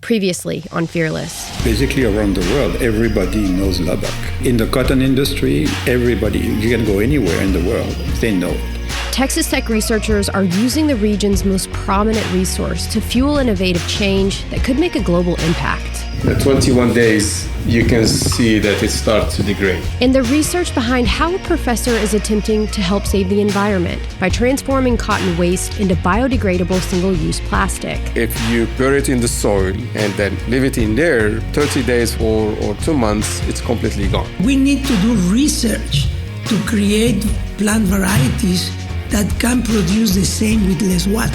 Previously on Fearless. Basically around the world, everybody knows Lubbock. In the cotton industry, everybody, you can go anywhere in the world, they know it. Texas Tech researchers are using the region's most prominent resource to fuel innovative change that could make a global impact. At 21 days, you can see that it starts to degrade. And the research behind how a professor is attempting to help save the environment by transforming cotton waste into biodegradable single-use plastic. If you bury it in the soil and then leave it in there, 30 days or 2 months, it's completely gone. We need to do research to create plant varieties that can produce the same with less water.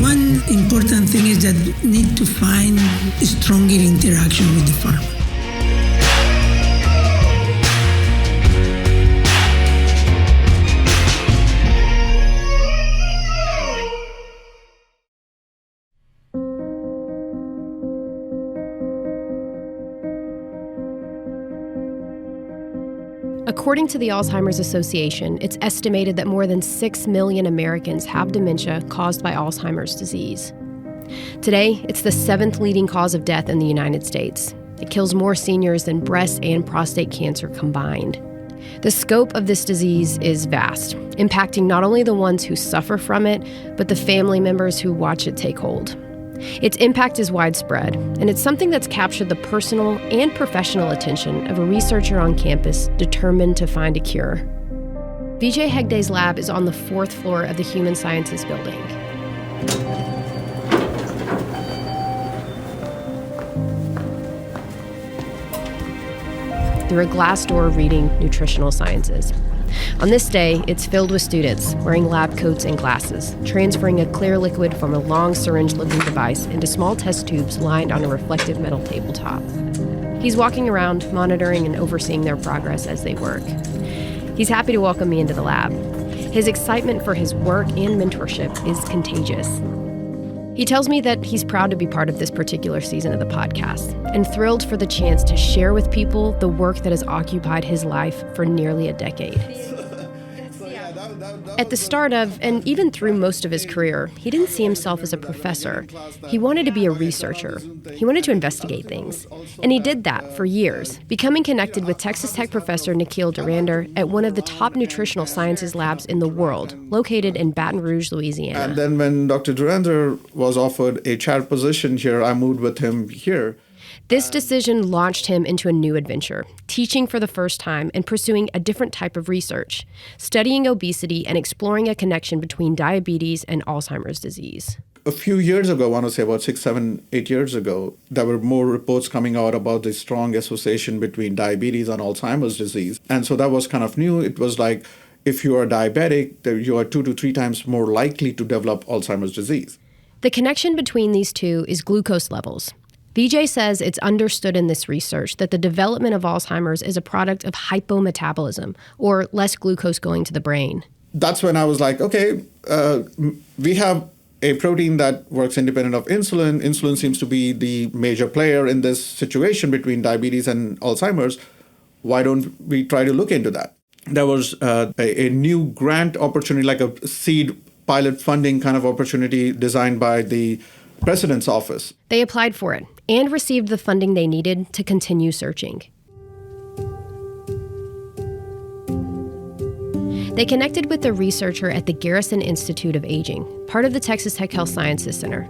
One important thing is that we need to find a stronger interaction with the farmer. According to the Alzheimer's Association, it's estimated that more than 6 million Americans have dementia caused by Alzheimer's disease. Today, it's the 7th leading cause of death in the United States. It kills more seniors than breast and prostate cancer combined. The scope of this disease is vast, impacting not only the ones who suffer from it, but the family members who watch it take hold. Its impact is widespread, and it's something that's captured the personal and professional attention of a researcher on campus determined to find a cure. Vijay Hegde's lab is on the 4th floor of the Human Sciences building. Through a glass door reading nutritional sciences. On this day, it's filled with students wearing lab coats and glasses, transferring a clear liquid from a long syringe-looking device into small test tubes lined on a reflective metal tabletop. He's walking around, monitoring and overseeing their progress as they work. He's happy to welcome me into the lab. His excitement for his work and mentorship is contagious. He tells me that he's proud to be part of this particular season of the podcast and thrilled for the chance to share with people the work that has occupied his life for nearly a decade. At the start of, and even through most of his career, he didn't see himself as a professor. He wanted to be a researcher. He wanted to investigate things. And he did that for years, becoming connected with Texas Tech professor Nikhil Dhurandhar at one of the top nutritional sciences labs in the world, located in Baton Rouge, Louisiana. And then when Dr. Dhurandhar was offered a chair position here, I moved with him here. This decision launched him into a new adventure, teaching for the first time and pursuing a different type of research, studying obesity and exploring a connection between diabetes and Alzheimer's disease. A few years ago, I want to say about 6, 7, 8 years ago, there were more reports coming out about the strong association between diabetes and Alzheimer's disease. And so that was kind of new. It was like, if you are diabetic, you are 2 to 3 times more likely to develop Alzheimer's disease. The connection between these two is glucose levels. Vijay says it's understood in this research that the development of Alzheimer's is a product of hypometabolism, or less glucose going to the brain. That's when I was like, okay, we have a protein that works independent of insulin. Insulin seems to be the major player in this situation between diabetes and Alzheimer's. Why don't we try to look into that? There was a new grant opportunity, like a seed pilot funding kind of opportunity designed by the President's office. They applied for it and received the funding they needed to continue searching. They connected with the researcher at the Garrison Institute of Aging, part of the Texas Tech Health Sciences Center.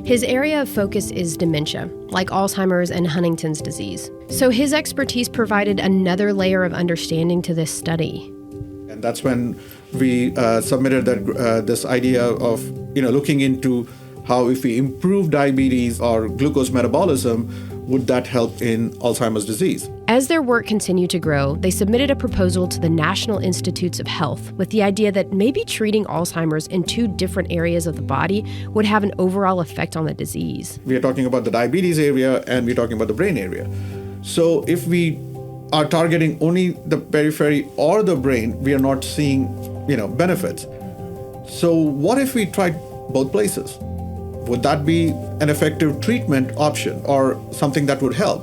His area of focus is dementia, like Alzheimer's and Huntington's disease. So his expertise provided another layer of understanding to this study. And that's when we submitted this idea of looking into how if we improve diabetes or glucose metabolism, would that help in Alzheimer's disease? As their work continued to grow, they submitted a proposal to the National Institutes of Health with the idea that maybe treating Alzheimer's in 2 different areas of the body would have an overall effect on the disease. We are talking about the diabetes area and we're talking about the brain area. So if we are targeting only the periphery or the brain, we are not seeing, benefits. So what if we tried both places? Would that be an effective treatment option or something that would help?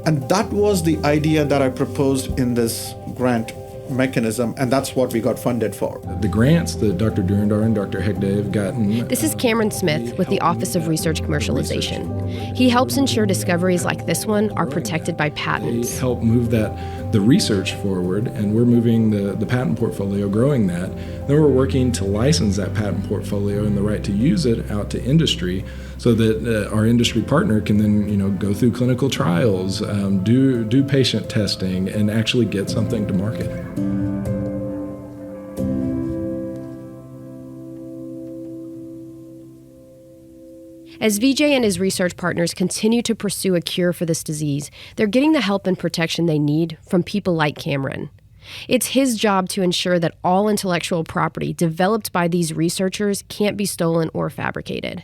And that was the idea that I proposed in this grant mechanism, and that's what we got funded for. The grants that Dr. Durandar and Dr. Hegde have gotten. This is Cameron Smith with the Office of Research Commercialization. He helps ensure discoveries like this one are protected by patents. They help move the research forward, and we're moving the patent portfolio, growing that. Then we're working to license that patent portfolio and the right to use it out to industry, so that our industry partner can then go through clinical trials, do patient testing, and actually get something to market. As Vijay and his research partners continue to pursue a cure for this disease, they're getting the help and protection they need from people like Cameron. It's his job to ensure that all intellectual property developed by these researchers can't be stolen or fabricated.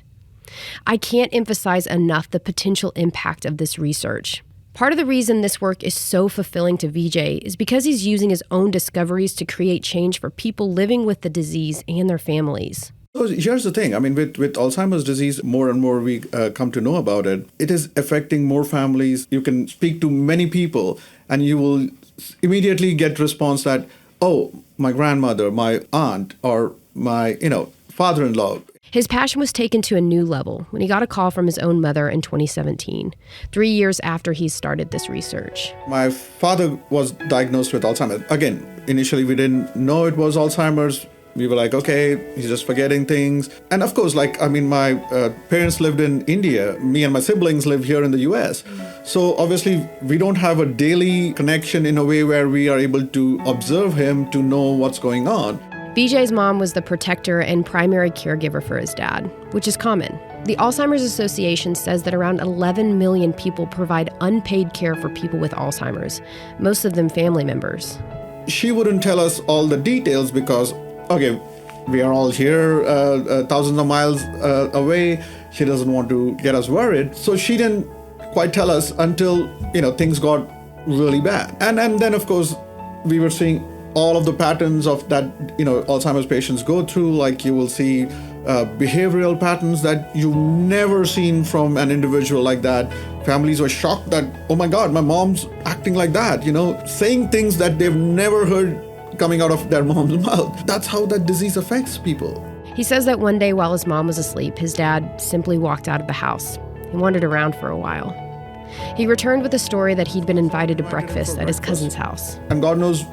I can't emphasize enough the potential impact of this research. Part of the reason this work is so fulfilling to Vijay is because he's using his own discoveries to create change for people living with the disease and their families. So here's the thing. I mean, with Alzheimer's disease, more and more we come to know about it. It is affecting more families. You can speak to many people, and you will immediately get response that, oh, my grandmother, my aunt, or my father-in-law. His passion was taken to a new level when he got a call from his own mother in 2017, 3 years after he started this research. My father was diagnosed with Alzheimer's. Again, initially we didn't know it was Alzheimer's. We were like, okay, he's just forgetting things. And of course, my parents lived in India. Me and my siblings live here in the US. So obviously, we don't have a daily connection in a way where we are able to observe him to know what's going on. Vijay's mom was the protector and primary caregiver for his dad, which is common. The Alzheimer's Association says that around 11 million people provide unpaid care for people with Alzheimer's, most of them family members. She wouldn't tell us all the details because, okay, we are all here thousands of miles away. She doesn't want to get us worried. So she didn't quite tell us until, things got really bad. And then, of course, we were seeing all of the patterns of that, Alzheimer's patients go through. Like you will see behavioral patterns that you've never seen from an individual like that. Families were shocked that, oh my God, my mom's acting like that, saying things that they've never heard coming out of their mom's mouth. That's how that disease affects people. He says that one day while his mom was asleep, his dad simply walked out of the house. He wandered around for a while. He returned with a story that he'd been invited to breakfast at his cousin's house. And God knows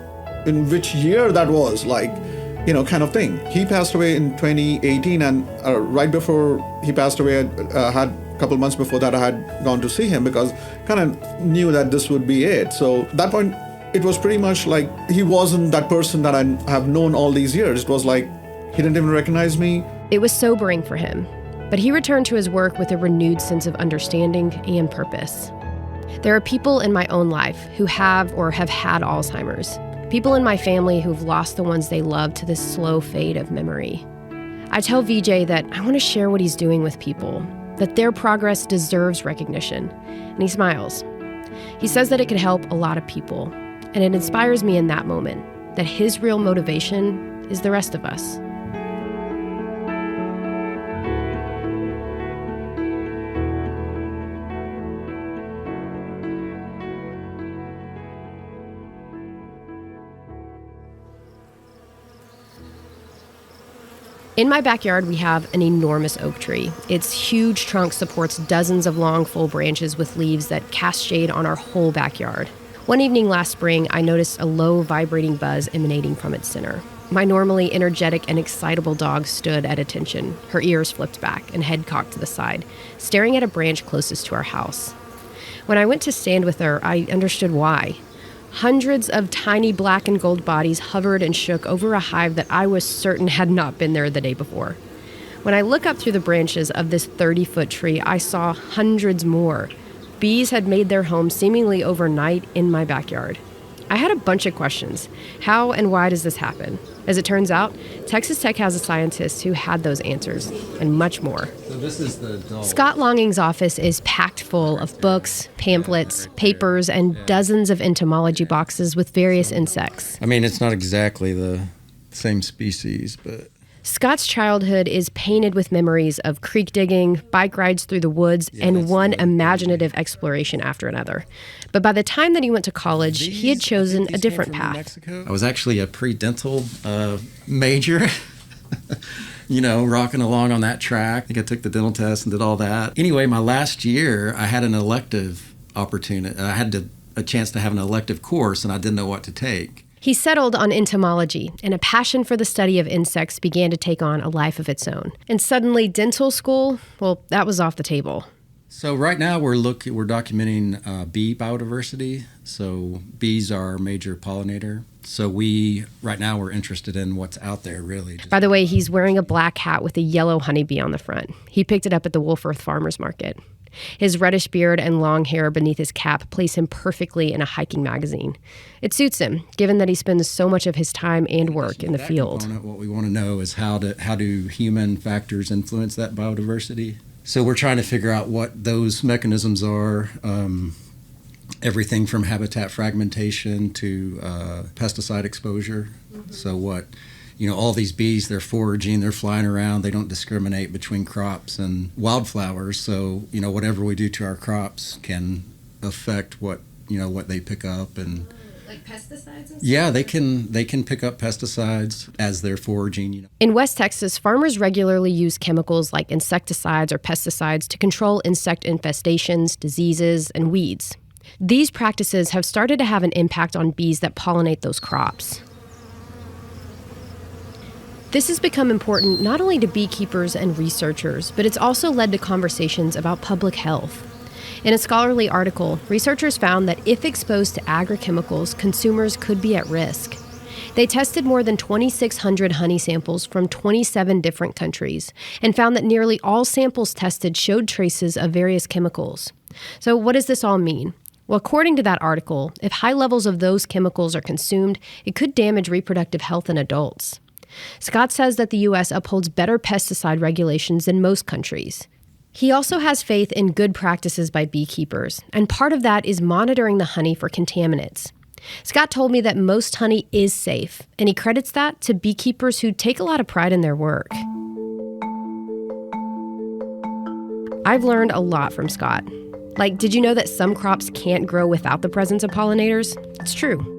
in which year that was, kind of thing. He passed away in 2018, and right before he passed away, I had a couple months before that, I had gone to see him because kind of knew that this would be it. So at that point, it was pretty much like he wasn't that person that I have known all these years. It was like he didn't even recognize me. It was sobering for him, but he returned to his work with a renewed sense of understanding and purpose. There are people in my own life who have or have had Alzheimer's. People in my family who've lost the ones they love to this slow fade of memory. I tell Vijay that I want to share what he's doing with people, that their progress deserves recognition, and he smiles. He says that it could help a lot of people, and it inspires me in that moment that his real motivation is the rest of us. In my backyard, we have an enormous oak tree. Its huge trunk supports dozens of long, full branches with leaves that cast shade on our whole backyard. One evening last spring, I noticed a low, vibrating buzz emanating from its center. My normally energetic and excitable dog stood at attention, her ears flipped back and head cocked to the side, staring at a branch closest to our house. When I went to stand with her, I understood why. Hundreds of tiny black and gold bodies hovered and shook over a hive that I was certain had not been there the day before. When I looked up through the branches of this 30-foot tree, I saw hundreds more. Bees had made their home seemingly overnight in my backyard. I had a bunch of questions. How and why does this happen? As it turns out, Texas Tech has a scientist who had those answers, and much more. So this is the doll. Scott Longing's office is packed full of books, pamphlets, papers, and dozens of entomology boxes with various insects. I mean, it's not exactly the same species, but... Scott's childhood is painted with memories of creek digging, bike rides through the woods, and one imaginative exploration after another. But by the time that he went to college, he had chosen a different path. I was actually a pre-dental major, rocking along on that track. I think I took the dental test and did all that. Anyway, my last year, I had an elective opportunity. I had a chance to have an elective course, and I didn't know what to take. He settled on entomology, and a passion for the study of insects began to take on a life of its own. And suddenly, dental school, well, that was off the table. So right now we're documenting bee biodiversity. So bees are a major pollinator. So right now we're interested in what's out there, really. By the way, he's wearing a black hat with a yellow honeybee on the front. He picked it up at the Wolfforth Farmers Market. His reddish beard and long hair beneath his cap place him perfectly in a hiking magazine. It suits him, given that he spends so much of his time and work in the field. What we want to know is how do human factors influence that biodiversity? So we're trying to figure out what those mechanisms are. Everything from habitat fragmentation to pesticide exposure. So all these bees, they're foraging, they're flying around, they don't discriminate between crops and wildflowers. So, whatever we do to our crops can affect what they pick up. And like pesticides and stuff? Yeah, they can pick up pesticides as they're foraging. In West Texas, farmers regularly use chemicals like insecticides or pesticides to control insect infestations, diseases, and weeds. These practices have started to have an impact on bees that pollinate those crops. This has become important not only to beekeepers and researchers, but it's also led to conversations about public health. In a scholarly article, researchers found that if exposed to agrochemicals, consumers could be at risk. They tested more than 2,600 honey samples from 27 different countries and found that nearly all samples tested showed traces of various chemicals. So what does this all mean? Well, according to that article, if high levels of those chemicals are consumed, it could damage reproductive health in adults. Scott says that the U.S. upholds better pesticide regulations than most countries. He also has faith in good practices by beekeepers, and part of that is monitoring the honey for contaminants. Scott told me that most honey is safe, and he credits that to beekeepers who take a lot of pride in their work. I've learned a lot from Scott. Like, did you know that some crops can't grow without the presence of pollinators? It's true.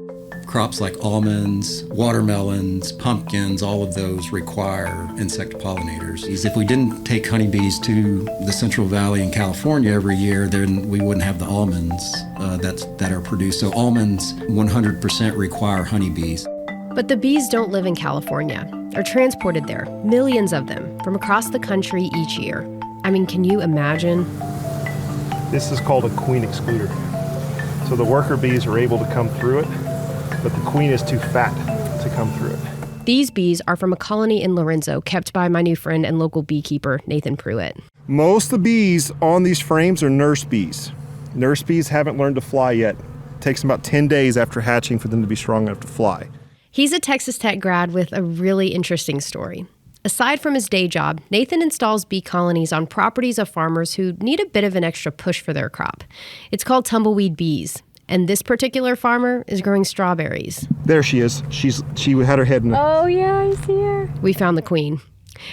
Crops like almonds, watermelons, pumpkins, all of those require insect pollinators. If we didn't take honeybees to the Central Valley in California every year, then we wouldn't have the almonds that are produced. So almonds 100% require honeybees. But the bees don't live in California. They're transported there, millions of them, from across the country each year. I mean, can you imagine? This is called a queen excluder. So the worker bees are able to come through it, but the queen is too fat to come through it. These bees are from a colony in Lorenzo kept by my new friend and local beekeeper, Nathan Pruitt. Most of the bees on these frames are nurse bees. Nurse bees haven't learned to fly yet. It takes them about 10 days after hatching for them to be strong enough to fly. He's a Texas Tech grad with a really interesting story. Aside from his day job, Nathan installs bee colonies on properties of farmers who need a bit of an extra push for their crop. It's called tumbleweed bees. And this particular farmer is growing strawberries. There she is. She had her head in the... Oh, yeah, I see her. We found the queen.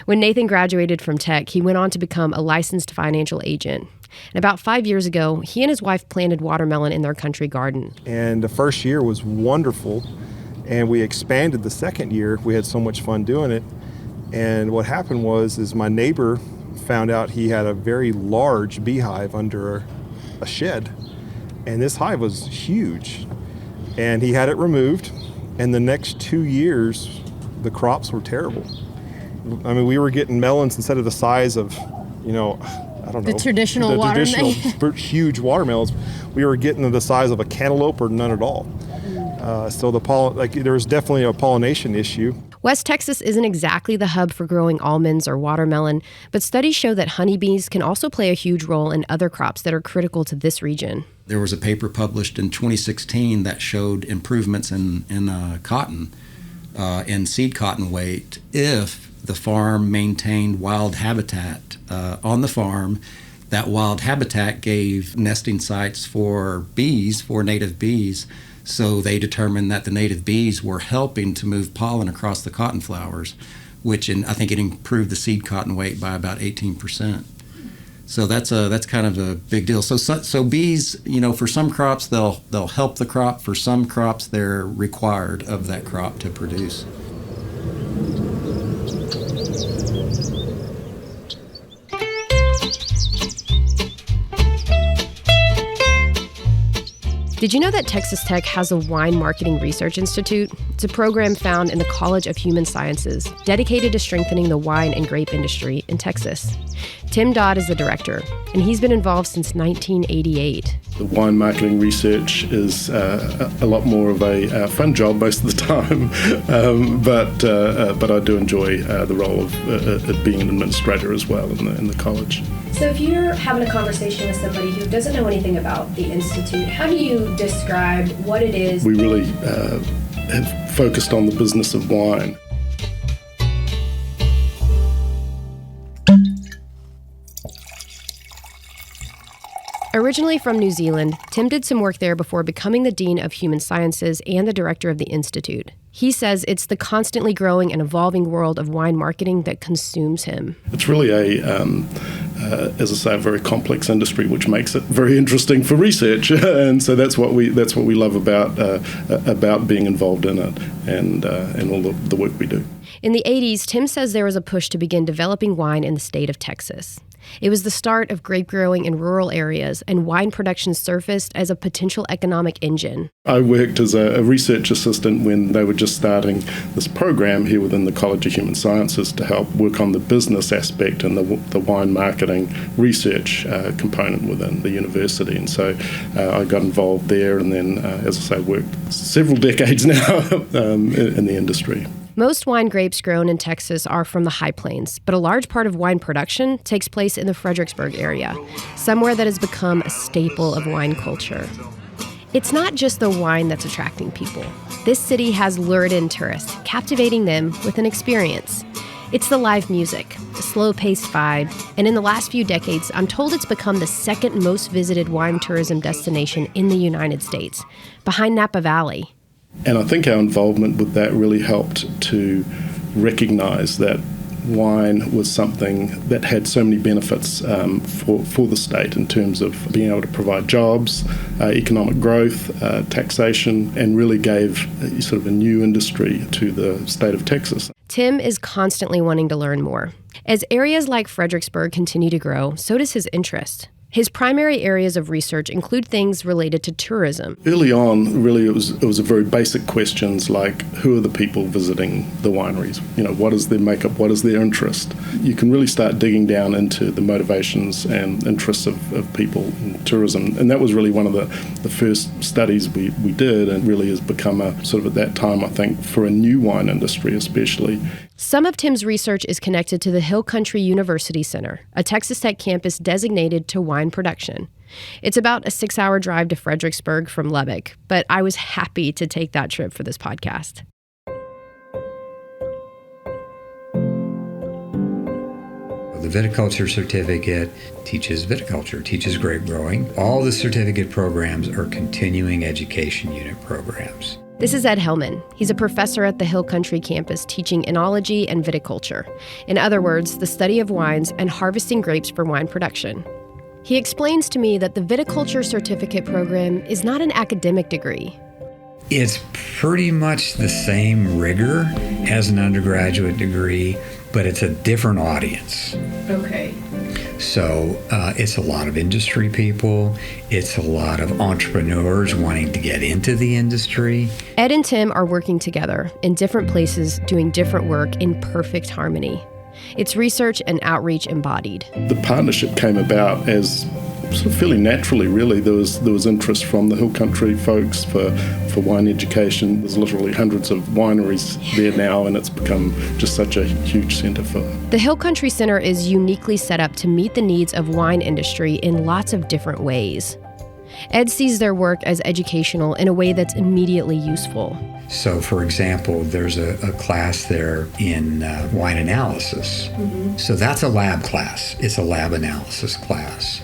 When Nathan graduated from Tech, he went on to become a licensed financial agent. And about 5 years ago, he and his wife planted watermelon in their country garden. And the first year was wonderful. And we expanded the second year. We had so much fun doing it. And what happened is my neighbor found out he had a very large beehive under a shed. And this hive was huge, and he had it removed, and the next 2 years, the crops were terrible. I mean, we were getting melons instead of the size of, I don't know. The traditional watermelon. Huge watermelons. We were getting the size of a cantaloupe or none at all. So there was definitely a pollination issue. West Texas isn't exactly the hub for growing almonds or watermelon, but studies show that honeybees can also play a huge role in other crops that are critical to this region. There was a paper published in 2016 that showed improvements in cotton, in seed cotton weight, if the farm maintained wild habitat on the farm. That wild habitat gave nesting sites for bees, for native bees. So they determined that the native bees were helping to move pollen across the cotton flowers. I think it improved the seed cotton weight by about 18%. So that's kind of a big deal. So bees, for some crops they'll help the crop. For some crops they're required of that crop to produce. Did you know that Texas Tech has a Wine Marketing Research Institute? It's a program found in the College of Human Sciences, dedicated to strengthening the wine and grape industry in Texas. Tim Dodd is the director, and he's been involved since 1988. The wine marketing research is a lot more of a fun job most of the time, but I do enjoy the role of being an administrator as well in the college. So if you're having a conversation with somebody who doesn't know anything about the Institute, how do you describe what it is? We really have focused on the business of wine. Originally from New Zealand, Tim did some work there before becoming the Dean of Human Sciences and the Director of the Institute. He says it's the constantly growing and evolving world of wine marketing that consumes him. It's really as I say, a very complex industry, which makes it very interesting for research, and so that's what we love about being involved in it and all the work we do. In the 80s, Tim says there was a push to begin developing wine in the state of Texas. It was the start of grape growing in rural areas, and wine production surfaced as a potential economic engine. I worked as a research assistant when they were just starting this program here within the College of Human Sciences to help work on the business aspect and the wine marketing research component within the university. And so I got involved there, and then, as I say, worked several decades now in the industry. Most wine grapes grown in Texas are from the High Plains, but a large part of wine production takes place in the Fredericksburg area, somewhere that has become a staple of wine culture. It's not just the wine that's attracting people. This city has lured in tourists, captivating them with an experience. It's the live music, the slow-paced vibe, and in the last few decades, I'm told it's become the second most visited wine tourism destination in the United States, behind Napa Valley. And I think our involvement with that really helped to recognize that wine was something that had so many benefits for the state in terms of being able to provide jobs, economic growth, taxation, and really gave sort of a new industry to the state of Texas. Tim is constantly wanting to learn more. As areas like Fredericksburg continue to grow, so does his interest. His primary areas of research include things related to tourism. Early on, really, it was a very basic questions like, who are the people visiting the wineries? What is their makeup? What is their interest? You can really start digging down into the motivations and interests of people in tourism. And that was really one of the first studies we did, and really has become a sort of, at that time, I think, for a new wine industry especially. Some of Tim's research is connected to the Hill Country University Center, a Texas Tech campus designated to wine production. It's about a 6-hour drive to Fredericksburg from Lubbock, but I was happy to take that trip for this podcast. The viticulture certificate teaches viticulture, teaches grape growing. All the certificate programs are continuing education unit programs. This is Ed Hellman. He's a professor at the Hill Country campus teaching enology and viticulture. In other words, the study of wines and harvesting grapes for wine production. He explains to me that the viticulture certificate program is not an academic degree. It's pretty much the same rigor as an undergraduate degree, but it's a different audience. Okay. So it's a lot of industry people. It's a lot of entrepreneurs wanting to get into the industry. Ed and Tim are working together in different places, doing different work in perfect harmony. It's research and outreach embodied. The partnership came about as sort of fairly naturally, really. There was interest from the Hill Country folks for wine education. There's literally hundreds of wineries there now, and it's become just such a huge centre for it. The Hill Country Center is uniquely set up to meet the needs of wine industry in lots of different ways. Ed sees their work as educational in a way that's immediately useful. So, for example, there's a class there in wine analysis. Mm-hmm. So that's a lab class. It's a lab analysis class.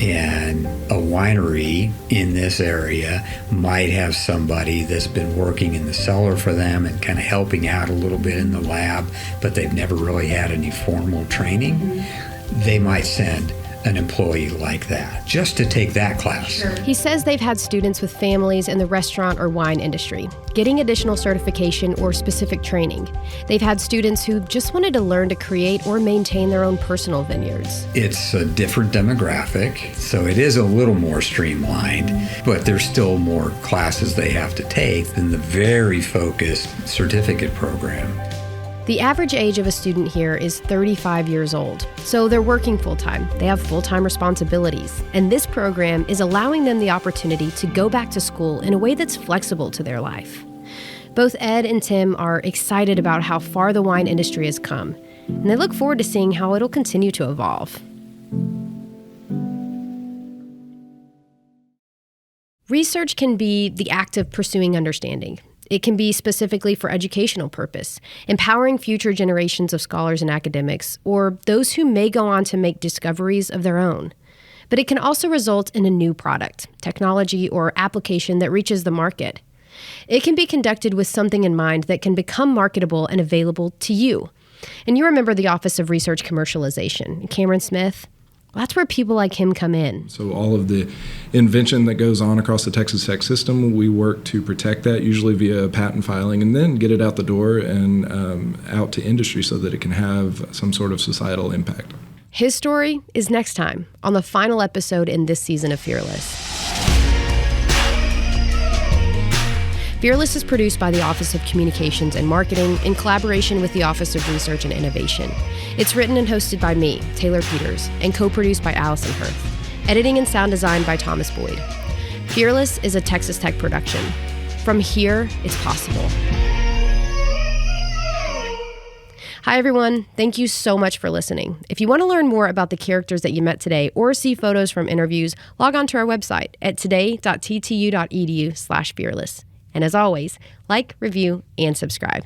And a winery in this area might have somebody that's been working in the cellar for them and kind of helping out a little bit in the lab, but they've never really had any formal training. They might send an employee like that just to take that class. He says they've had students with families in the restaurant or wine industry getting additional certification or specific training. They've had students who just wanted to learn to create or maintain their own personal vineyards. It's a different demographic, so it is a little more streamlined, but there's still more classes they have to take than the very focused certificate program. The average age of a student here is 35 years old, so they're working full-time. They have full-time responsibilities, and this program is allowing them the opportunity to go back to school in a way that's flexible to their life. Both Ed and Tim are excited about how far the wine industry has come, and they look forward to seeing how it'll continue to evolve. Research can be the act of pursuing understanding. It can be specifically for educational purpose, empowering future generations of scholars and academics, or those who may go on to make discoveries of their own. But it can also result in a new product, technology, or application that reaches the market. It can be conducted with something in mind that can become marketable and available to you. And you remember the Office of Research Commercialization, Cameron Smith? Well, that's where people like him come in. So all of the invention that goes on across the Texas Tech system, we work to protect that, usually via patent filing, and then get it out the door and out to industry so that it can have some sort of societal impact. His story is next time on the final episode in this season of Fearless. Fearless is produced by the Office of Communications and Marketing in collaboration with the Office of Research and Innovation. It's written and hosted by me, Taylor Peters, and co-produced by Allison Hirth. Editing and sound design by Thomas Boyd. Fearless is a Texas Tech production. From here, it's possible. Hi, everyone. Thank you so much for listening. If you want to learn more about the characters that you met today or see photos from interviews, log on to our website at today.ttu.edu/fearless. And as always, like, review, and subscribe.